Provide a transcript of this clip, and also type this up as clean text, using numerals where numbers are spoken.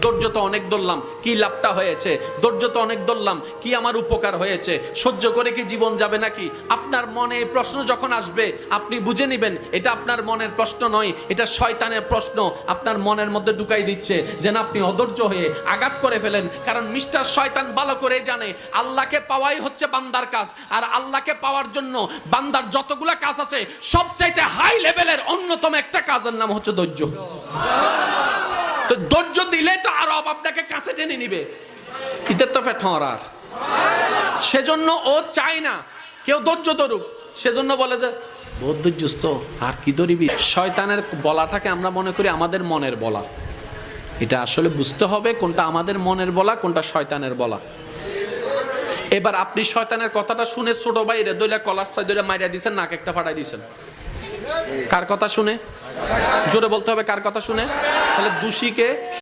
ধৈর্য তো অনেক ধরলাম, কি লাভটা হয়েছে? ধৈর্য তো অনেক ধরলাম, কি আমার উপকার হয়েছে? সহ্য করে কি জীবন যাবে নাকি? আপনার মনে এই প্রশ্ন যখন আসবে, আপনি বুঝে নেবেন এটা আপনার মনের প্রশ্ন নয়, এটা শয়তানের প্রশ্ন আপনার মনের মধ্যে ঢুকাই দিচ্ছে, যেন আপনি অধৈর্য হয়ে আঘাত করে ফেলেন। কারণ মিস্টার শয়তান ভালো করে জানে আল্লাহকে পাওয়াই হচ্ছে বান্দার কাজ, আর আল্লাহকে পাওয়ার জন্য বান্দার যতগুলা কাজ আছে সবচাইতে হাই লেভেলের অন্যতম একটা কাজের নাম হচ্ছে ধৈর্য। তো ধৈর্য দিলে তো আরো আপনাকে কাছে টেনে নিবে, ইতে তো ফেটরার। সেজন্য ও চায় না কেউ ধৈর্য ধরুক, সেজন্য বলে যে বহুত ধৈর্যস্ত, আর কি ধরিবি। শয়তানের বলাটাকে আমরা মনে করি আমাদের মনের বলা। এটা আসলে বুঝতে হবে কোনটা আমাদের মনের বলা, কোনটা শয়তানের বলা। এবার আপনি শয়তানের কথাটা শুনে ছোট ভাইরে দইলা কলার সাই দইলা মাইরা দিয়েছেন, নাক একটা ফাটাই দিয়েছেন। কার কথা শুনে? জোরে বলতে হবে, কার কথা শুনে? তাহলে দোষীকে